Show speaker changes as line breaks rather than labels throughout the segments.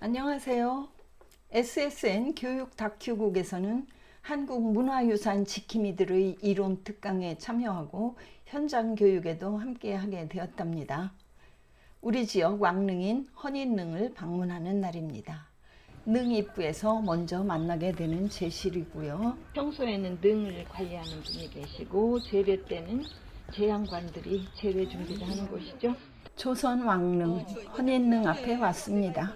안녕하세요. SSN 교육 다큐국에서는 한국 문화유산 지킴이들의 이론 특강에 참여하고 현장 교육에도 함께하게 되었답니다. 우리 지역 왕릉인 헌인릉을 방문하는 날입니다. 능 입구에서 먼저 만나게 되는 제실이고요. 평소에는 능을 관리하는 분이 계시고 제례 때는 제양관들이 제례 준비를 하는 곳이죠. 조선 왕릉 헌인릉 앞에 왔습니다.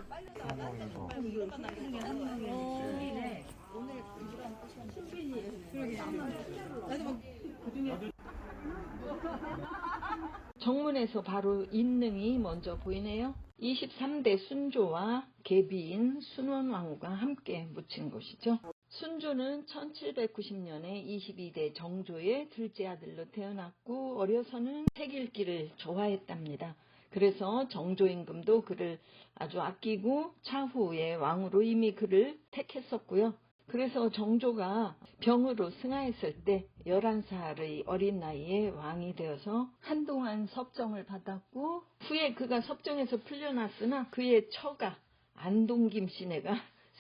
정문에서 바로 인릉이 먼저 보이네요. 23대 순조와 계비인 순원왕후가 함께 묻힌 곳이죠. 순조는 1790년에 22대 정조의 둘째 아들로 태어났고 어려서는 책 읽기를 좋아했답니다. 그래서 정조 임금도 그를 아주 아끼고 차후에 왕으로 이미 그를 택했었고요. 그래서 정조가 병으로 승하했을 때 11살의 어린 나이에 왕이 되어서 한동안 섭정을 받았고 후에 그가 섭정에서 풀려났으나 그의 처가 안동김씨네가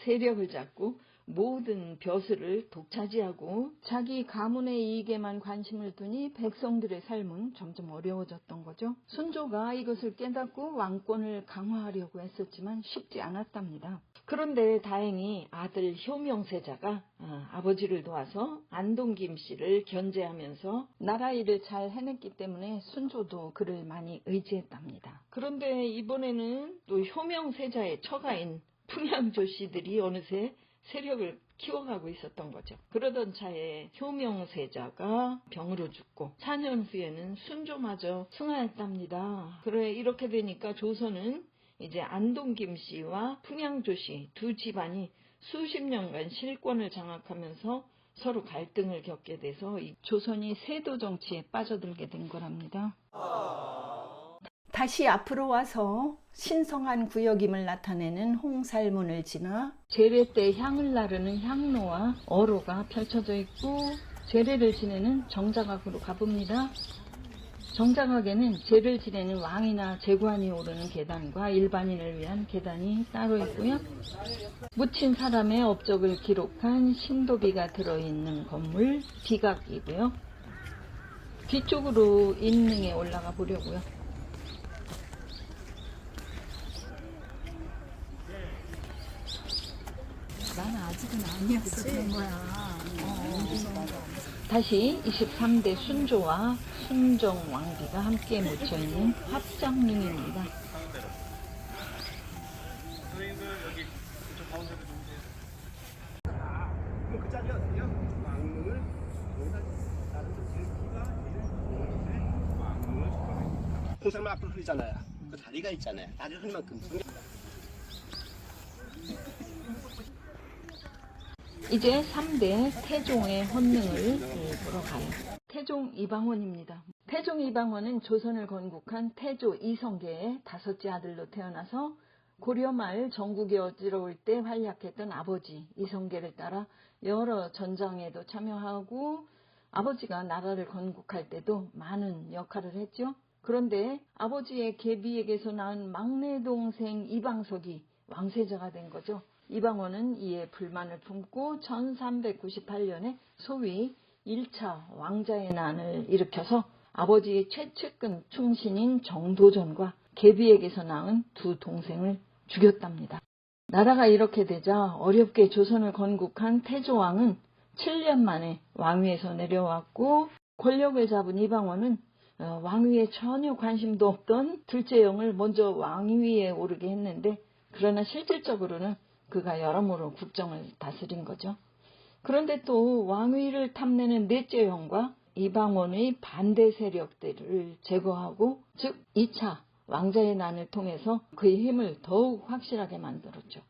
세력을 잡고 모든 벼슬을 독차지하고 자기 가문의 이익에만 관심을 두니 백성들의 삶은 점점 어려워졌던 거죠. 순조가 이것을 깨닫고 왕권을 강화하려고 했었지만 쉽지 않았답니다. 그런데 다행히 아들 효명세자가 아버지를 도와서 안동김씨를 견제하면서 나라 일을 잘 해냈기 때문에 순조도 그를 많이 의지했답니다. 그런데 이번에는 또 효명세자의 처가인 풍양조씨들이 어느새 세력을 키워가고 있었던 거죠. 그러던 차에 효명세자가 병으로 죽고 4년 후에는 순조마저 승하했답니다. 그래 이렇게 되니까 조선은 이제 안동김씨와 풍양조씨 두 집안이 수십 년간 실권을 장악하면서 서로 갈등을 겪게 돼서 조선이 세도 정치에 빠져들게 된 거랍니다. 다시 앞으로 와서 신성한 구역임을 나타내는 홍살문을 지나 제례 때 향을 나르는 향로와 어로가 펼쳐져 있고 제례를 지내는 정자각으로 가봅니다. 정자각에는 제를 지내는 왕이나 제관이 오르는 계단과 일반인을 위한 계단이 따로 있고요. 묻힌 사람의 업적을 기록한 신도비가 들어있는 건물 비각이고요. 뒤쪽으로 인릉에 올라가 보려고요.
나는 아직은 아니었어. 그런 거야.
다시 23대 순조와 순정 왕비가 함께 묻혀있는 합장릉입니다.
그 자리가 어디냐? 왕릉을 여기다 다른 왕릉을 홍살만 앞으로 흐르잖아요. 그 다리가 있잖아요. 다리를 흐를 만큼.
이제 3대 태종의 헌릉을 보러 가요. 태종 이방원입니다. 태종 이방원은 조선을 건국한 태조 이성계의 다섯째 아들로 태어나서 고려 말 전국이 어지러울 때 활약했던 아버지 이성계를 따라 여러 전장에도 참여하고 아버지가 나라를 건국할 때도 많은 역할을 했죠. 그런데 아버지의 계비에게서 낳은 막내 동생 이방석이 왕세자가 된 거죠. 이방원은 이에 불만을 품고 1398년에 소위 1차 왕자의 난을 일으켜서 아버지의 최측근 충신인 정도전과 계비에게서 낳은 두 동생을 죽였답니다. 나라가 이렇게 되자 어렵게 조선을 건국한 태조왕은 7년 만에 왕위에서 내려왔고 권력을 잡은 이방원은 왕위에 전혀 관심도 없던 둘째 영을 먼저 왕위에 오르게 했는데 그러나 실질적으로는 그가 여러모로 국정을 다스린 거죠. 그런데 또 왕위를 탐내는 넷째 형과 이방원의 반대 세력들을 제거하고 즉 2차 왕자의 난을 통해서 그의 힘을 더욱 확실하게 만들었죠.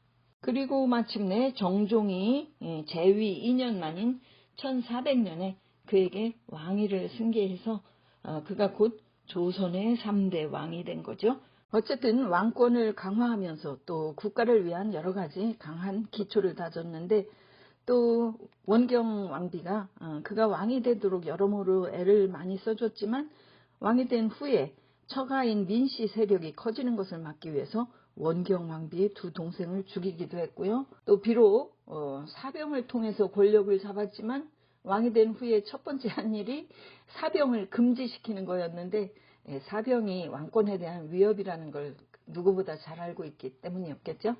그리고 마침내 정종이 재위 2년 만인 1400년에 그에게 왕위를 승계해서 그가 곧 조선의 3대 왕이 된 거죠. 어쨌든 왕권을 강화하면서 또 국가를 위한 여러 가지 강한 기초를 다졌는데 또 원경 왕비가 그가 왕이 되도록 여러모로 애를 많이 써줬지만 왕이 된 후에 처가인 민씨 세력이 커지는 것을 막기 위해서 원경 왕비의 두 동생을 죽이기도 했고요. 또 비록 사병을 통해서 권력을 잡았지만 왕이 된 후에 첫 번째 한 일이 사병을 금지시키는 거였는데, 사병이 왕권에 대한 위협이라는 걸 누구보다 잘 알고 있기 때문이었겠죠.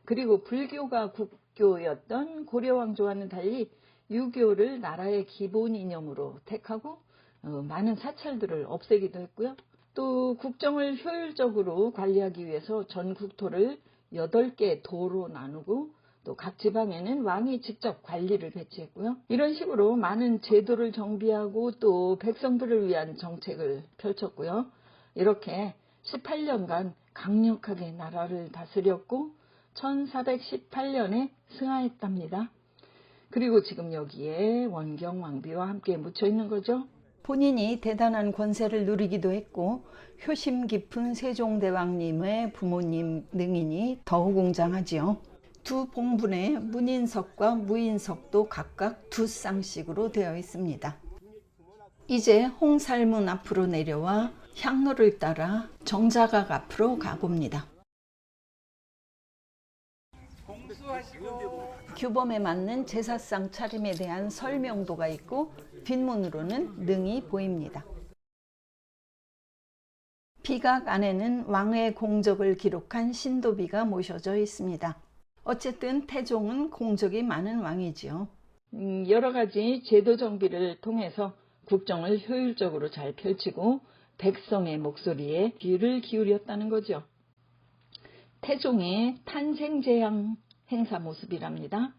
그리고 불교가 국교였던 고려왕조와는 달리 유교를 나라의 기본 이념으로 택하고 많은 사찰들을 없애기도 했고요. 또 국정을 효율적으로 관리하기 위해서 전 국토를 8개 도로 나누고 또 각 지방에는 왕이 직접 관리를 배치했고요. 이런 식으로 많은 제도를 정비하고 또 백성들을 위한 정책을 펼쳤고요. 이렇게 18년간 강력하게 나라를 다스렸고 1418년에 승하했답니다. 그리고 지금 여기에 원경 왕비와 함께 묻혀 있는 거죠. 본인이 대단한 권세를 누리기도 했고 효심 깊은 세종대왕님의 부모님 능인이 더욱 웅장하지요. 두 봉분에 문인석과 무인석도 각각 2쌍씩으로 되어 있습니다. 이제 홍살문 앞으로 내려와 향로를 따라 정자각 앞으로 가봅니다. 규범에 맞는 제사상 차림에 대한 설명도가 있고 뒷문으로는 능이 보입니다. 비각 안에는 왕의 공적을 기록한 신도비가 모셔져 있습니다. 어쨌든 태종은 공적이 많은 왕이지요. 여러 가지 제도 정비를 통해서 국정을 효율적으로 잘 펼치고 백성의 목소리에 귀를 기울였다는 거죠. 태종의 탄생제양 행사 모습이랍니다.